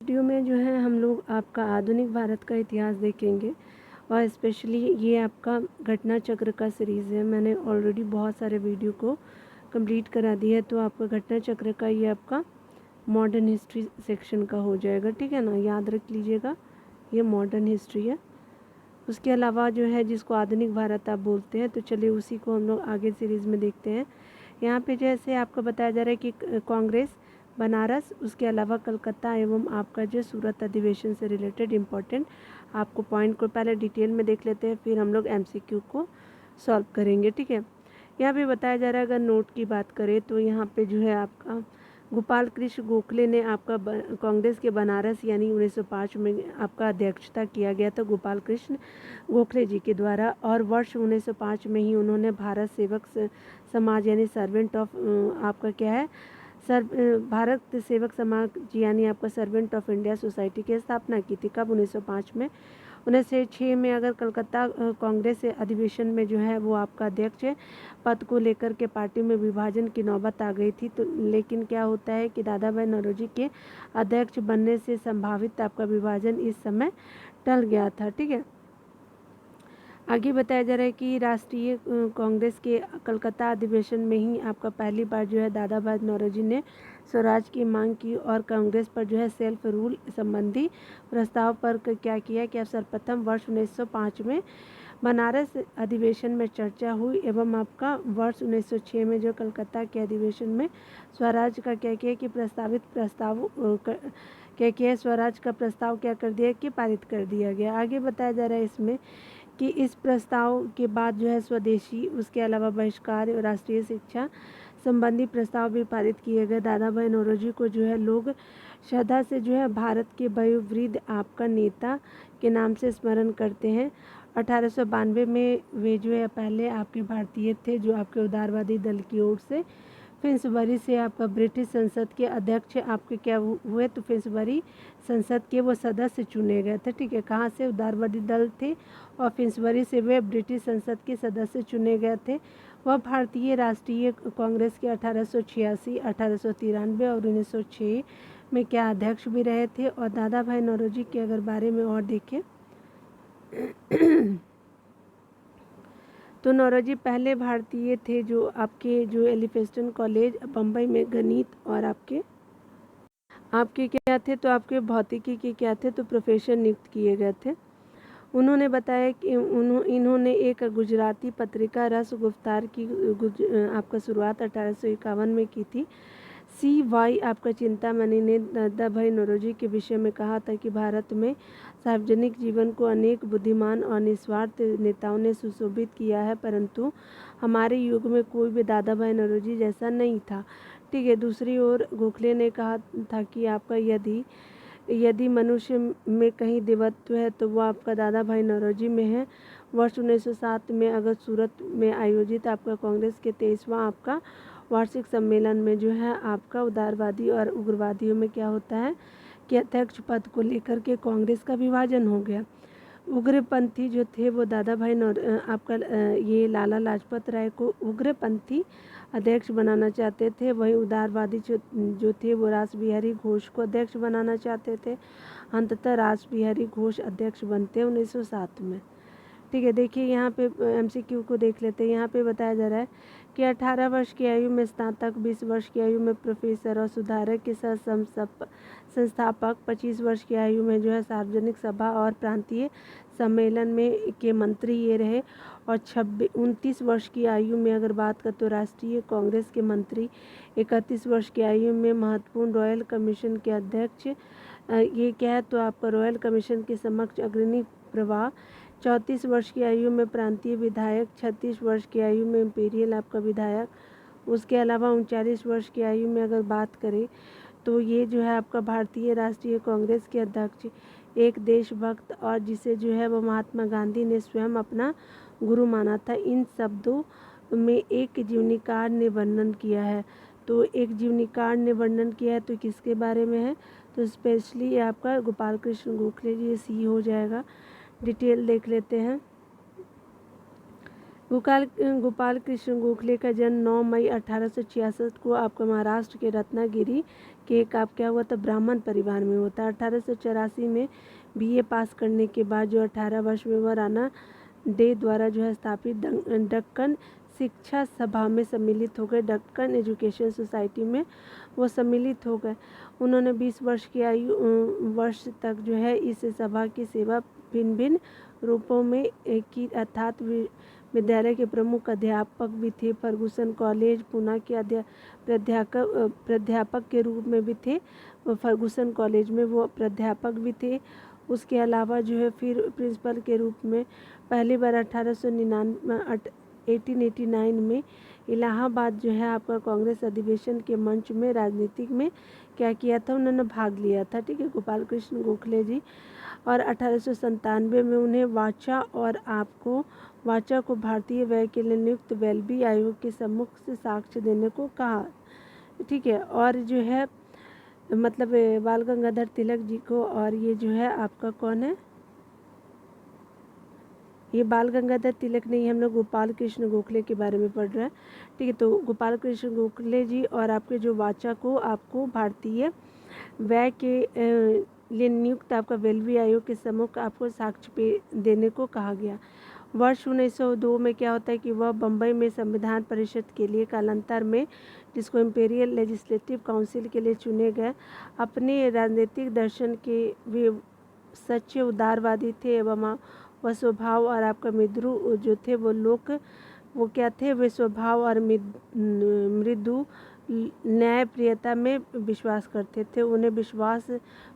Video में जो है हम लोग आपका आधुनिक भारत का इतिहास देखेंगे और स्पेशली ये आपका घटना चक्र का सीरीज़ है। मैंने ऑलरेडी बहुत सारे वीडियो को कंप्लीट करा दिया है, तो आपका घटना चक्र का ये आपका मॉडर्न हिस्ट्री सेक्शन का हो जाएगा, ठीक है ना। याद रख लीजिएगा, ये मॉडर्न हिस्ट्री है। उसके अलावा जो है जिसको आधुनिक भारत आप बोलते हैं, तो चलिए उसी को हम लोग आगे सीरीज़ में देखते हैं। यहाँ पे जैसे आपको बताया जा रहा है कि कांग्रेस बनारस, उसके अलावा कलकत्ता एवं आपका जो सूरत अधिवेशन से रिलेटेड इम्पोर्टेंट आपको पॉइंट को पहले डिटेल में देख लेते हैं, फिर हम लोग एमसीक्यू को सॉल्व करेंगे, ठीक है। यहाँ पे बताया जा रहा है, अगर नोट की बात करें तो यहाँ पे जो है आपका गोपाल कृष्ण गोखले ने आपका कांग्रेस के बनारस यानी 1905 में आपका अध्यक्षता किया गया था गोपाल कृष्ण गोखले जी के द्वारा, और वर्ष 1905 में ही उन्होंने भारत सेवक समाज यानी सर्वेंट ऑफ आपका क्या है भारत सेवक समाज यानी आपका सर्वेंट ऑफ इंडिया सोसाइटी की स्थापना की थी। कब? 1905 में। 1906 में अगर कलकत्ता कांग्रेस अधिवेशन में जो है वो आपका अध्यक्ष पद को लेकर के पार्टी में विभाजन की नौबत आ गई थी, तो लेकिन क्या होता है कि दादा भाई नौरोजी के अध्यक्ष बनने से संभावित आपका विभाजन इस समय टल गया था, ठीक है। आगे बताया जा रहा है कि राष्ट्रीय कांग्रेस के कलकत्ता अधिवेशन में ही आपका पहली बार जो है दादा भाई नौरोजी ने स्वराज की मांग की, और कांग्रेस पर जो है सेल्फ रूल संबंधी प्रस्ताव पर क्या किया कि सर्वप्रथम वर्ष 1905 में बनारस अधिवेशन में चर्चा हुई, एवं आपका वर्ष 1906 में जो कलकत्ता के अधिवेशन में स्वराज का क्या किया कि क्या किया स्वराज का प्रस्ताव क्या कर दिया कि पारित कर दिया गया। आगे बताया जा रहा है इसमें कि इस प्रस्ताव के बाद जो है स्वदेशी, उसके अलावा बहिष्कार और राष्ट्रीय शिक्षा संबंधी प्रस्ताव भी पारित किए गए। दादा भाई नौरोजी को जो है लोग श्रद्धा से जो है भारत के वयोवृद्ध आपका नेता के नाम से स्मरण करते हैं। 1892 में वे जो है पहले आपके भारतीय थे जो आपके उदारवादी दल की ओर से फिन्सबरी से आपका ब्रिटिश संसद के अध्यक्ष आपके क्या हुए, तो फिन्सबरी संसद के वो सदस्य चुने गए थे, ठीक है। कहाँ से? उदारवादी दल थे और फिन्सबरी से वे ब्रिटिश संसद के सदस्य चुने गए थे। वह भारतीय राष्ट्रीय कांग्रेस के 1886, 1893 और 1906 में क्या अध्यक्ष भी रहे थे। और दादा भाई नौरोजी के अगर बारे में और देखें तो नौरोजी पहले भारतीय थे जो आपके जो एलिफेंस्टन कॉलेज बम्बई में गणित और आपके क्या थे, तो आपके भौतिकी के क्या थे, तो प्रोफेसर नियुक्त किए गए थे। उन्होंने बताया कि इन्होंने एक गुजराती पत्रिका रस गुफ्तार की आपका शुरुआत 1851 में की थी। CY आपका चिंतामणि ने दादा भाई नौरोजी के विषय में कहा था कि भारत में सार्वजनिक जीवन को अनेक बुद्धिमान और निस्वार्थ नेताओं ने सुशोभित किया है, परंतु हमारे युग में कोई भी दादा भाई नौरोजी जैसा नहीं था, ठीक है। दूसरी ओर गोखले ने कहा था कि आपका यदि मनुष्य में कहीं देवत्व है तो वह आपका दादा भाई नौरोजी में है। वर्ष 1907 में अगर सूरत में आयोजित आपका कांग्रेस के 23वां आपका वार्षिक सम्मेलन में जो है आपका उदारवादी और उग्रवादियों में क्या होता है कि अध्यक्ष पद को लेकर के कांग्रेस का विभाजन हो गया। उग्रपंथी जो थे वो दादा भाई आपका ये लाला लाजपत राय को उग्रपंथी अध्यक्ष बनाना चाहते थे। वहीं उदारवादी जो थे वो रास बिहारी घोष को अध्यक्ष बनाना चाहते थे। अंततः रास बिहारी घोष अध्यक्ष बनते हैं 1907 में, ठीक है। देखिए यहाँ पे MCQ को देख लेते हैं। यहाँ पे बताया जा रहा है कि 18 वर्ष की आयु में स्नातक, 20 वर्ष की आयु में प्रोफेसर और सुधारक के साथ संस्थापक, 25 वर्ष की आयु में जो है सार्वजनिक सभा और प्रांतीय सम्मेलन में के मंत्री ये रहे, और 29 वर्ष की आयु में अगर बात करें तो राष्ट्रीय कांग्रेस के मंत्री, 31 वर्ष की आयु में महत्वपूर्ण रॉयल कमीशन के अध्यक्ष, ये क्या है तो आपका रॉयल कमीशन के समक्ष अग्रणी प्रवाह, 34 वर्ष की आयु में प्रांतीय विधायक, 36 वर्ष की आयु में इम्पीरियल आपका विधायक। उसके अलावा 39 वर्ष की आयु में अगर बात करें तो ये जो है आपका भारतीय राष्ट्रीय कांग्रेस के अध्यक्ष, एक देशभक्त और जिसे जो है वो महात्मा गांधी ने स्वयं अपना गुरु माना था। इन शब्दों में एक जीवनीकार ने वर्णन किया है, तो एक जीवनीकार ने वर्णन किया है तो किसके बारे में है, तो स्पेशली आपका गोपाल कृष्ण गोखले जी, सी हो जाएगा। डिटेल देख लेते हैं। गोपाल कृष्ण गोखले का जन्म 9 मई 1866 को आपका महाराष्ट्र के रत्नागिरी कि एक आप क्या हुआ था, ब्राह्मण परिवार में होता। 1884 में बीए पास करने के बाद जो 18 वर्ष में वह राणा डे द्वारा जो है स्थापित दक्कन शिक्षा सभा में सम्मिलित हो गए। दक्कन एजुकेशन सोसाइटी में वो सम्मिलित हो गए। उन्होंने 20 वर्ष की आयु वर्ष तक जो है इस सभा की सेवा भिन्न भिन्न रूपों में की, अर्थात विद्यालय के प्रमुख अध्यापक भी थे। फर्गुसन कॉलेज पुणे के प्राध्यापक के रूप में भी थे। फर्गुसन कॉलेज में वो प्राध्यापक भी थे। उसके अलावा जो है फिर प्रिंसिपल के रूप में पहली बार 1889 में इलाहाबाद जो है आपका कांग्रेस अधिवेशन के मंच में राजनीतिक में क्या किया था, उन्होंने भाग लिया था। ठीक है, गोपाल कृष्ण गोखले जी। और 1897 में उन्हें वाचा को भारतीय व्यय के लिए नियुक्त वेल्बी आयोग के सम्मुख से साक्ष्य देने को कहा। ठीक है, और जो है मतलब बाल गंगाधर तिलक जी को, और ये जो है आपका कौन है, ये बाल गंगाधर तिलक नहीं, हम लोग गोपाल कृष्ण गोखले के बारे में पढ़ रहे हैं। ठीक है, तो गोपाल कृष्ण गोखले जी और आपके जो वाचा को आपको भारतीय व्यय के लिए नियुक्त आपका वेल्बी आयोग के सम्मुख आपको साक्ष्य पे देने को कहा गया। वर्ष 1902 में क्या होता है कि वह बम्बई में संविधान परिषद के लिए कालांतर में, जिसको इम्पेरियल लेजिस्लेटिव काउंसिल के लिए चुने गए। अपने राजनीतिक दर्शन के वे सच्चे उदारवादी थे एवं वह स्वभाव और आपका मृदु जो थे वो क्या थे, वे स्वभाव और मृदु न्यायप्रियता में विश्वास करते थे। उन्हें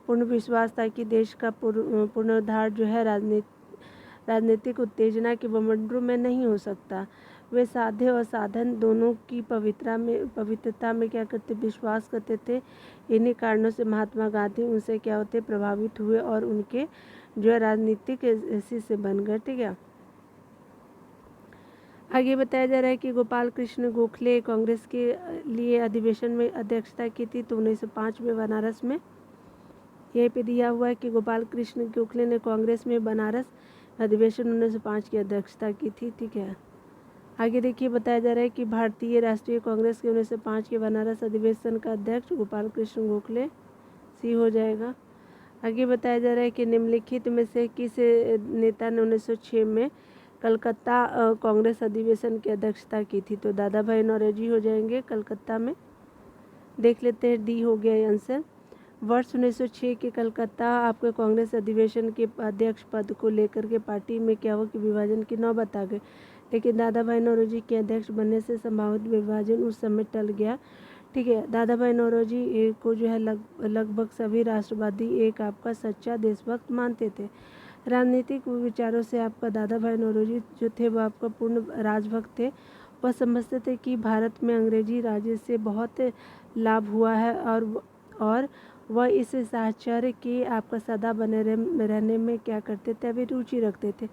पूर्ण विश्वास था कि देश का पुनरुद्धार जो है राजनीतिक उत्तेजना के बवंडरों में नहीं हो सकता। वे साध्य और साधन दोनों की पवित्रता में क्या करते, विश्वास करते थे। इन्हीं कारणों से महात्मा गांधी उनसे क्या होते, प्रभावित हुए और उनके जो है राजनीतिक शिष्य बन गए। ठीक है, आगे बताया जा रहा है कि गोपाल कृष्ण गोखले कांग्रेस के लिए अधिवेशन में अध्यक्षता की थी। तो 1905 में बनारस में, यहीं पे दिया हुआ है कि गोपाल कृष्ण गोखले ने कांग्रेस में बनारस अधिवेशन 1905 की अध्यक्षता की थी। ठीक है, आगे देखिए बताया जा रहा है कि भारतीय राष्ट्रीय कांग्रेस के 1905 के बनारस अधिवेशन का अध्यक्ष गोपाल कृष्ण गोखले सी हो जाएगा। आगे बताया जा रहा है कि निम्नलिखित में से किस नेता ने 1906 में कलकत्ता कांग्रेस अधिवेशन की अध्यक्षता की थी। तो दादा भाई नौरोजी हो जाएंगे कलकत्ता में। देख लेते हैं, डी हो गया आंसर। वर्ष 1906 के कलकत्ता आपके कांग्रेस अधिवेशन के अध्यक्ष पद को लेकर के पार्टी में क्या हुआ कि विभाजन की नौबत आ गई, लेकिन दादा भाई नौरोजी के अध्यक्ष बनने से संभावित विभाजन उस समय टल गया। ठीक है, दादा भाई नौरोजी को जो है लगभग सभी राष्ट्रवादी एक आपका सच्चा देशभक्त मानते थे। राजनीतिक विचारों से आपका दादा भाई नौरोजी जो थे वो आपका पूर्ण राजभक्त थे। वह समझते थे कि भारत में अंग्रेजी राज्य से बहुत लाभ हुआ है और वह इस साहचर्य के आपका सदा बने रहने में क्या करते थे, अभी रुचि रखते थे।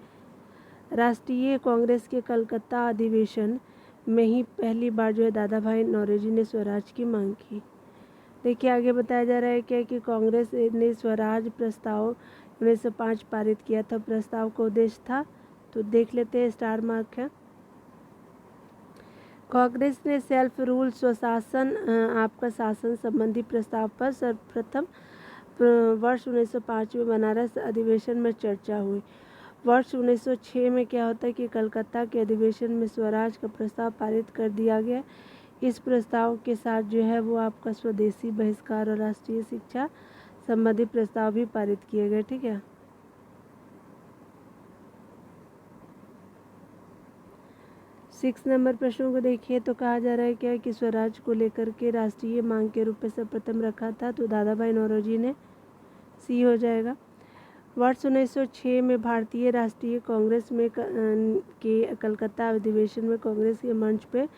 राष्ट्रीय कांग्रेस के कलकत्ता अधिवेशन में ही पहली बार जो है दादा भाई नौरोजी ने स्वराज की मांग की। देखिए आगे बताया जा रहा है क्या कि कांग्रेस ने स्वराज प्रस्ताव 1905 पारित किया था। प्रस्ताव का उद्देश्य था, तो देख लेते हैं, स्टार मार्क है। कांग्रेस ने सेल्फ रूल स्वशासन आपका शासन संबंधी प्रस्ताव पर सर्वप्रथम वर्ष 1905 में बनारस अधिवेशन में चर्चा हुई। वर्ष 1906 में क्या होता है कि कलकत्ता के अधिवेशन में स्वराज का प्रस्ताव पारित कर दिया गया। इस प्रस्ताव के साथ जो है वो आपका स्वदेशी बहिष्कार और राष्ट्रीय शिक्षा संबंधी प्रस्ताव भी पारित किए गए। ठीक है, 6 नंबर प्रश्नों को देखिए तो कहा जा रहा है क्या कि स्वराज को लेकर के राष्ट्रीय मांग के रूप में सर्वप्रथम रखा था। तो दादा भाई नौरोजी ने, सी हो जाएगा। वर्ष 1906 में भारतीय राष्ट्रीय कांग्रेस में के कलकत्ता अधिवेशन में कांग्रेस के मंच पे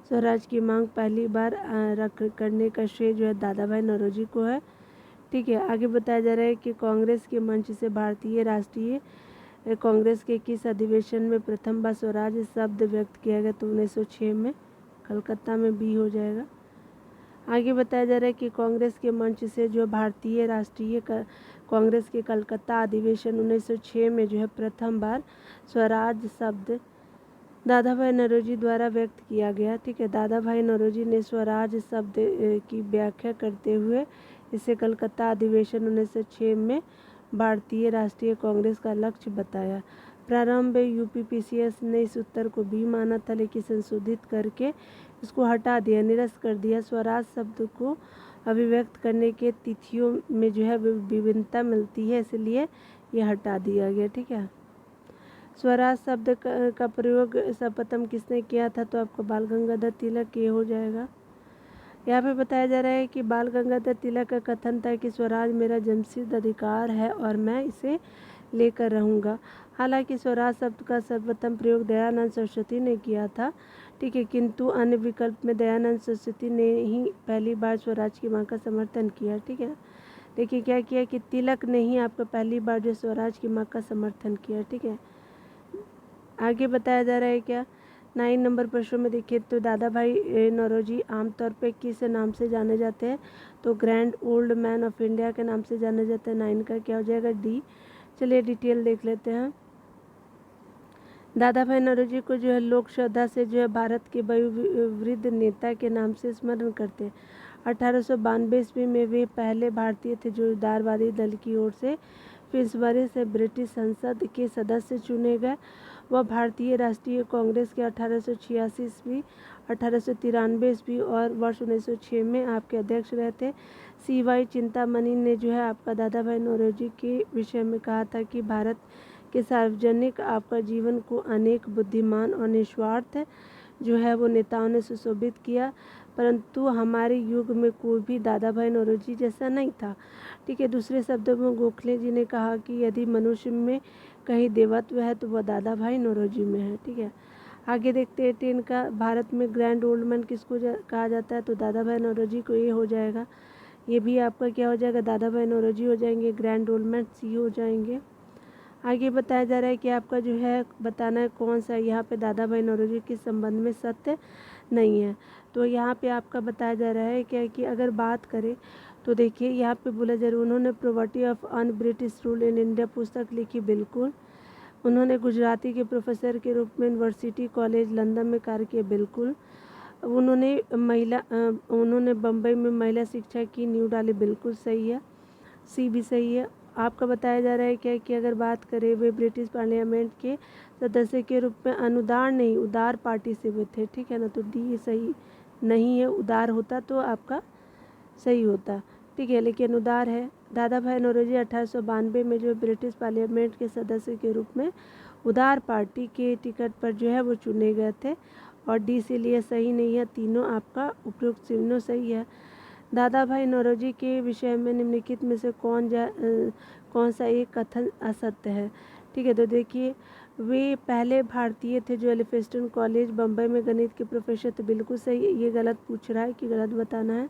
स्वराज की मांग पहली बार करने का श्रेय जो है दादा भाई नौरोजी को है। ठीक है, आगे बताया जा रहा है कि कांग्रेस के मंच से भारतीय राष्ट्रीय कांग्रेस के किस अधिवेशन में प्रथम बार स्वराज शब्द व्यक्त किया गया। तो 1906 में कलकत्ता में, बी हो जाएगा। आगे बताया जा रहा है कि कांग्रेस के मंच से जो भारतीय राष्ट्रीय कांग्रेस के कलकत्ता अधिवेशन 1906 में जो है प्रथम बार स्वराज शब्द दादा भाई नौरोजी द्वारा व्यक्त किया गया। ठीक है, दादा भाई नौरोजी ने स्वराज शब्द की व्याख्या करते हुए इसे कलकत्ता अधिवेशन 1906 में भारतीय राष्ट्रीय कांग्रेस का लक्ष्य बताया। प्रारंभ में यूपीपीसीएस ने इस उत्तर को भी माना था, लेकिन संशोधित करके इसको हटा दिया, निरस्त कर दिया। स्वराज शब्द को अभिव्यक्त करने के तिथियों में जो है विभिन्नता मिलती है, इसलिए ये हटा दिया गया। ठीक है, स्वराज शब्द का प्रयोग सर्वप्रथम किसने किया था? तो आपको बाल गंगाधर तिलक, ये हो जाएगा। यहाँ पे बताया जा रहा है कि बाल गंगाधर तिलक का कथन था कि स्वराज मेरा जन्मसिद्ध अधिकार है और मैं इसे लेकर रहूँगा। हालांकि स्वराज शब्द का सर्वप्रथम प्रयोग दयानंद सरस्वती ने किया था। ठीक है, किंतु अन्य विकल्प में दयानंद सरस्वती ने ही पहली बार स्वराज की माँ का समर्थन किया। ठीक है, देखिए क्या किया कि तिलक ने ही आपका पहली बार जो स्वराज की माँ का समर्थन किया। ठीक है, आगे बताया जा रहा है क्या 9 नंबर प्रश्न में देखिए तो दादा भाई नौरोजी आमतौर पे किस नाम से जाने जाते हैं? तो grand old man of India के नाम से जाने जाते हैं। 9 का क्या हो जाएगा? डी। चलिए डिटेल देख लेते हैं। दादा भाई नौरोजी को जो है लोक श्रद्धा से जो है भारत के वयोवृद्ध नेता के नाम से स्मरण करते हैं। 1892 ईस्वी में वे पहले भारतीय थे जो उदारवादी दल की ओर से फिन्सबरी से ब्रिटिश संसद के सदस्य चुने गए। वह भारतीय राष्ट्रीय कांग्रेस के 1886 ईस्वी, 1893 ईस्वी और वर्ष 1906 में आपके अध्यक्ष रहे थे। CY चिंतामणि ने जो है आपका दादा भाई नौरोजी के विषय में कहा था कि भारत के सार्वजनिक आपका जीवन को अनेक बुद्धिमान और निस्वार्थ जो है वो नेताओं ने सुशोभित किया, परंतु हमारे युग में कोई भी दादा भाई नौरोजी जैसा नहीं था। ठीक है, दूसरे शब्दों में गोखले जी ने कहा कि यदि मनुष्य में कहीं देवत्व है तो वह दादा भाई नौरोजी में है। ठीक है, आगे देखते हैं 10 का। भारत में ग्रैंड ओल्ड मैन किसको कहा जाता है? तो दादा भाई नौरोजी को, ये हो जाएगा। ये भी आपका क्या हो जाएगा? दादा भाई नौरोजी हो जाएंगे। ग्रैंड ओल्ड मैन सी हो जाएंगे। आगे बताया जा रहा है कि आपका जो है बताना है कौन सा यहाँ पे दादा भाई नौरोजी के संबंध में सत्य नहीं है। तो यहाँ पे आपका बताया जा रहा है क्या कि अगर बात करें तो देखिए यहाँ पे बोला जा रहा है उन्होंने property of un British rule in India पुस्तक लिखी, बिल्कुल। उन्होंने गुजराती के प्रोफेसर के रूप में यूनिवर्सिटी कॉलेज लंदन में कार्य किया, बिल्कुल। उन्होंने बम्बई में महिला शिक्षा की नींव डाली, बिल्कुल सही है। सी भी सही है। आपका बताया जा रहा है क्या कि अगर बात करें वे ब्रिटिश पार्लियामेंट के सदस्य के रूप में अनुदार नहीं उदार पार्टी से हुए थे। ठीक है ना, तो डी सही नहीं है। उदार होता तो आपका सही होता। ठीक है, लेकिन उदार है। दादा भाई नौरोजी 1892 में जो ब्रिटिश पार्लियामेंट के सदस्य के रूप में उदार पार्टी के टिकट पर जो है वो चुने गए थे और डी से लिए सही नहीं है। तीनों आपका उपयुक्त तीनों सही है। दादा भाई नौरोजी के विषय में निम्नलिखित में से कौन सा एक कथन असत्य है? ठीक है, तो देखिए वे पहले भारतीय थे जो एलिफिंस्टन कॉलेज बम्बई में गणित के प्रोफेसर थे, बिल्कुल सही। ये गलत पूछ रहा है कि गलत बताना है।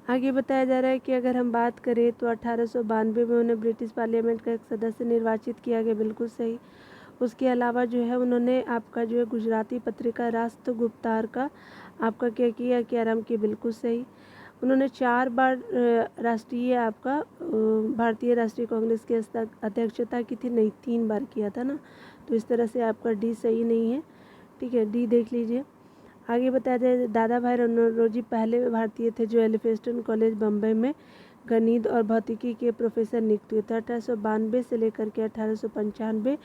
आगे बताया जा रहा है कि अगर हम बात करें तो 1892 में उन्हें ब्रिटिश पार्लियामेंट का एक सदस्य निर्वाचित किया गया, बिल्कुल सही। उसके अलावा जो है उन्होंने आपका जो है गुजराती पत्रिका राष्ट्रगुप्तार का आपका क्या किया कि आरंभ किया, बिल्कुल सही। उन्होंने 4 बार राष्ट्रीय आपका भारतीय राष्ट्रीय कांग्रेस की अध्यक्षता की थी, नहीं 3 बार किया था ना, तो इस तरह से आपका डी सही नहीं है। ठीक है, डी देख लीजिए। आगे बताया जाए दादा भाई नौरोजी पहले भारतीय थे जो एलिफिंस्टन कॉलेज बम्बई में गणित और भौतिकी के प्रोफेसर नियुक्त हुए थे। 1892 से लेकर के 1895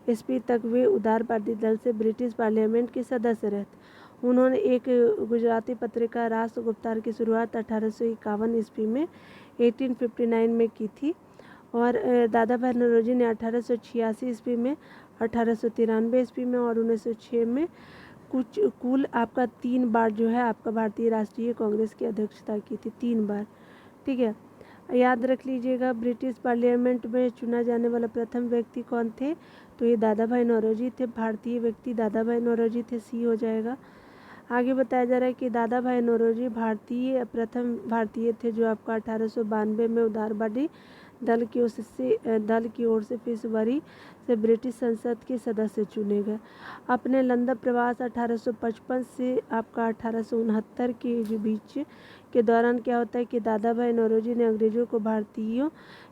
ईस्वी तक वे उदारवादी दल से ब्रिटिश पार्लियामेंट के सदस्य रहे। उन्होंने एक गुजराती पत्रिका राष्ट्रगुप्तार की शुरुआत 1851 ईस्वी में 1859 में की थी और दादा भाई नौरोजी ने 1886 ईस्वी में, 1893 ईस्वी में और 1906 में कुल आपका 3 बार जो है आपका भारतीय राष्ट्रीय कांग्रेस की अध्यक्षता की थी, 3 बार। ठीक है, याद रख लीजिएगा ब्रिटिश पार्लियामेंट में चुना जाने वाला प्रथम व्यक्ति कौन थे? तो ये दादा भाई नौरोजी थे। भारतीय व्यक्ति दादा भाई नौरोजी थे, सी हो जाएगा। आगे बताया जा रहा है कि दादा भाई नौरोजी प्रथम भारतीय थे जो आपका 1892 में उदारवादी दल की ओर से फरवरी से ब्रिटिश संसद के सदस्य चुने गए। अपने लंदन प्रवास 1855 से आपका 1869 के जो बीच के दौरान क्या होता है कि दादा भाई नौरोजी ने अंग्रेजों को भारतीयों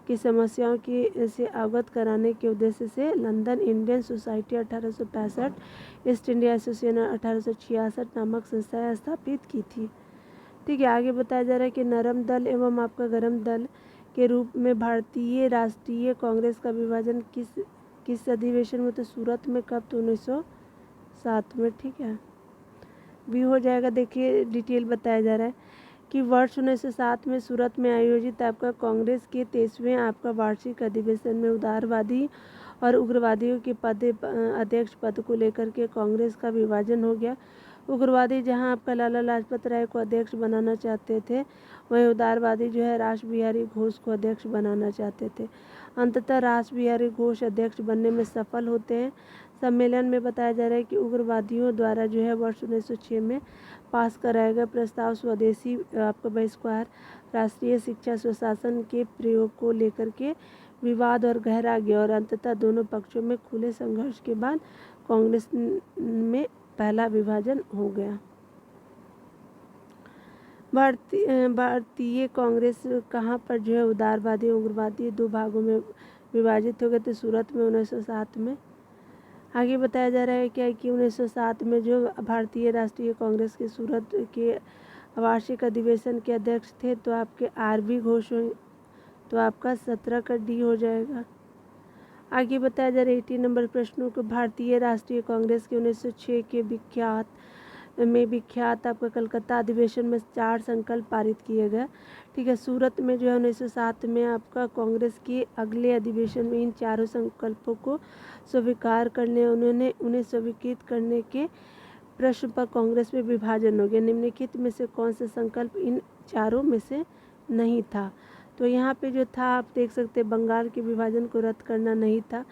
की समस्याओं की से अवगत कराने के उद्देश्य से London Indian society 1865, east India association 1866 नामक संस्थाएं स्थापित की थी। ठीक है, आगे बताया जा रहा है कि नरम दल एवं आपका गरम दल के रूप में भारतीय राष्ट्रीय कांग्रेस का विभाजन किस अधिवेशन में, तो सूरत में कब, तो 1907 में। ठीक है, भी हो जाएगा। देखिए डिटेल बताया जा रहा है कि वर्ष 1907 में सूरत में आयोजित आपका कांग्रेस के 23वें आपका वार्षिक अधिवेशन में उदारवादी और उग्रवादियों के अध्यक्ष पद को लेकर के कांग्रेस का विभाजन हो गया। उग्रवादी जहां आपका लाला लाजपत राय को अध्यक्ष बनाना चाहते थे, वहीं उदारवादी जो है रास बिहारी घोष को अध्यक्ष बनाना चाहते थे। अंततः रास बिहारी घोष अध्यक्ष बनने में सफल होते हैं। सम्मेलन में बताया जा रहा है कि उग्रवादियों द्वारा जो है वर्ष 1906 में पास कराया गया प्रस्ताव स्वदेशी आपका बहिष्कार, राष्ट्रीय शिक्षा स्वशासन के प्रयोग को लेकर के विवाद और गहरा गया और अंततः दोनों पक्षों में खुले संघर्ष के बाद कांग्रेस में पहला विभाजन हो गया। भारतीय कांग्रेस कहाँ पर जो है उदारवादी उग्रवादी दो भागों में विभाजित हो गए थे, सूरत में 1907 में। आगे बताया जा रहा है क्या कि 1907 में जो भारतीय राष्ट्रीय कांग्रेस के सूरत के वार्षिक अधिवेशन के अध्यक्ष थे तो आपके RB घोष, तो आपका 17 का D हो जाएगा। आगे बताया जा रहा है 80 नंबर प्रश्नों को, भारतीय राष्ट्रीय कांग्रेस के 1906 के विख्यात आपका कलकत्ता अधिवेशन में 4 संकल्प पारित किए गए। ठीक है, सूरत में जो है 1907 में आपका कांग्रेस के अगले अधिवेशन में इन चारों संकल्पों को स्वीकार करने उन्हें स्वीकृत करने के प्रश्न पर कांग्रेस में विभाजन हो गया। निम्नलिखित में से कौन सा संकल्प इन चारों में से नहीं था, तो यहाँ पे जो था आप देख सकते हैं बंगाल के विभाजन को रद्द करना नहीं था,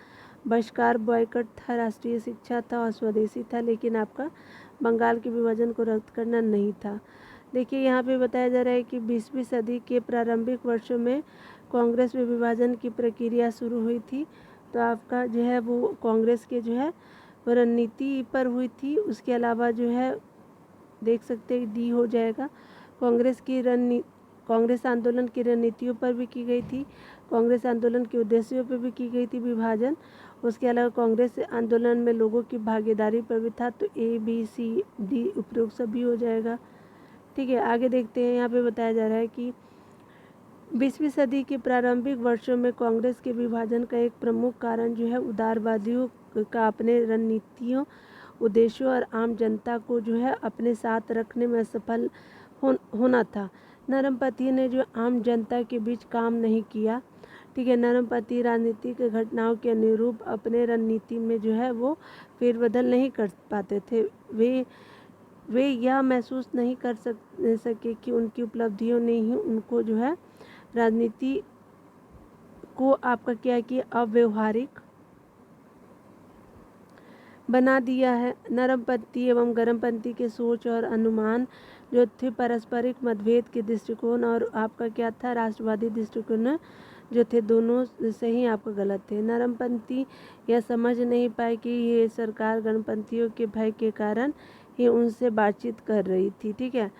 बहिष्कार बॉयकट था, राष्ट्रीय शिक्षा था और स्वदेशी था, लेकिन आपका बंगाल के विभाजन को रद्द करना नहीं था। देखिए यहाँ पे बताया जा रहा है कि 20वीं सदी के प्रारंभिक वर्षों में कांग्रेस में विभाजन की प्रक्रिया शुरू हुई थी, तो आपका जो है वो कांग्रेस के जो है रणनीति पर हुई थी। उसके अलावा जो है देख सकते हैं D हो जाएगा। कांग्रेस आंदोलन की रणनीतियों पर भी की गई थी, कांग्रेस आंदोलन के उद्देश्यों पर भी की गई थी विभाजन। उसके अलावा कांग्रेस आंदोलन में लोगों की भागीदारी पर भी था, तो A B C D उपरोक्त सभी हो जाएगा। ठीक है, आगे देखते हैं। यहाँ पे बताया जा रहा है कि 20वीं सदी के प्रारंभिक वर्षों में कांग्रेस के विभाजन का एक प्रमुख कारण जो है उदारवादियों का अपने रणनीतियों, उद्देश्यों और आम जनता को जो है अपने साथ रखने में असफल होना था। नरमपंथी ने जो आम जनता के बीच काम नहीं किया। ठीक है, नरमपंथी राजनीतिक घटनाओं के अनुरूप अपने रणनीति में जो है वो फेरबदल नहीं कर पाते थे। वे यह महसूस नहीं कर सके कि उनकी उपलब्धियों ने ही उनको जो है राजनीति को आपका क्या किया अव्यवहारिक बना दिया है। नरमपंथी एवं गरमपंथी के सोच और अनुमान जो थे पारस्परिक मतभेद के दृष्टिकोण और आपका क्या था राष्ट्रवादी दृष्टिकोण जो थे, दोनों सही आपका गलत थे। नरमपंथी यह समझ नहीं पाए कि ये सरकार गणपंथियों के भय के कारण ही उनसे बातचीत कर रही थी। ठीक है,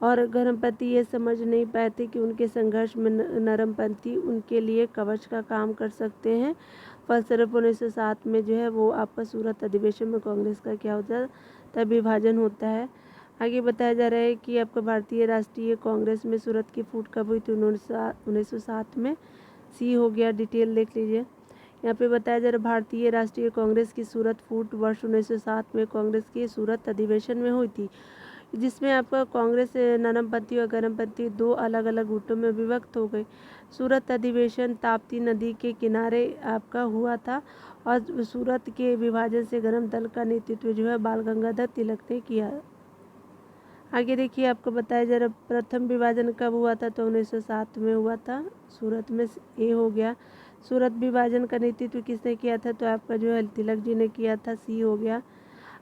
और गरमपंथी ये समझ नहीं पाए थे कि उनके संघर्ष में नरमपंथी उनके लिए कवच का काम कर सकते हैं। फलस्वरूप 1907 में जो है वो आपका सूरत अधिवेशन में कांग्रेस का क्या होता है तब विभाजन होता है। आगे बताया जा रहा है कि आपका भारतीय राष्ट्रीय कांग्रेस में सूरत की फूट कब हुई थी, 1907 में। C हो गया, डिटेल देख लीजिए। यहाँ पे बताया जा रहा है भारतीय राष्ट्रीय कांग्रेस की सूरत फूट वर्ष 1907 में कांग्रेस के सूरत अधिवेशन में हुई थी, जिसमें आपका कांग्रेस नरमपंथी और गरमपंथी दो अलग अलग गुटों में विभक्त हो गई। सूरत अधिवेशन ताप्ती नदी के किनारे आपका हुआ था और सूरत के विभाजन से गरम दल का नेतृत्व जो है बाल गंगाधर तिलक ने किया। आगे देखिए आपको बताया जा रहा प्रथम विभाजन कब हुआ था, तो 1907 में हुआ था। सूरत में A हो गया। सूरत विभाजन का नेतृत्व किसने किया था, तो आपका जो है तिलक जी ने किया था। C हो गया।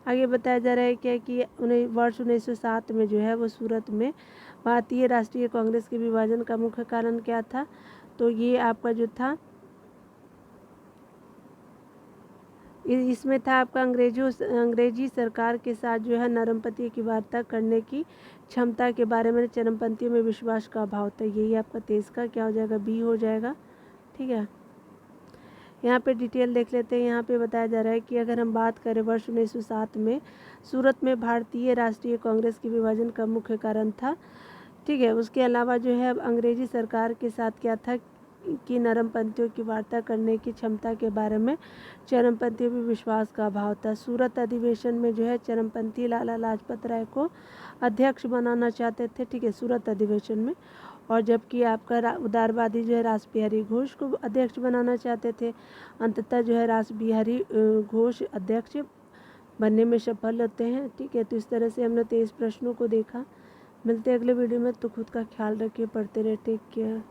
आगे बताया जा रहा है क्या कि वर्ष 1907 में जो है वो सूरत में भारतीय राष्ट्रीय कांग्रेस के विभाजन का मुख्य कारण क्या था? तो ये आपका जो था इसमें था आपका अंग्रेजी सरकार के साथ जो है नरमपंथी की वार्ता करने की क्षमता के बारे में चरमपंथियों में विश्वास का अभाव था। यही आपका 23 का क्या हो जाएगा? बी हो जाएगा। ठीक है, यहाँ पे डिटेल देख लेते हैं। यहाँ पे बताया जा रहा है कि अगर हम बात करें वर्ष 1907 में सूरत में भारतीय राष्ट्रीय कांग्रेस के विभाजन का मुख्य कारण था। ठीक है, उसके अलावा जो है अब अंग्रेजी सरकार के साथ क्या था कि नरमपंथियों की वार्ता करने की क्षमता के बारे में चरमपंथियों में विश्वास का अभाव था। सूरत अधिवेशन में जो है चरमपंथी लाला लाजपत राय को अध्यक्ष बनाना चाहते थे। ठीक है, सूरत अधिवेशन में। और जबकि आपका उदारवादी जो है रास बिहारी घोष को अध्यक्ष बनाना चाहते थे। अंततः जो है रास बिहारी घोष अध्यक्ष बनने में सफल होते हैं। ठीक है, तो इस तरह से हमने 23 प्रश्नों को देखा। मिलते हैं अगले वीडियो में। तो खुद का ख्याल रखिए, पढ़ते रहे। Take care.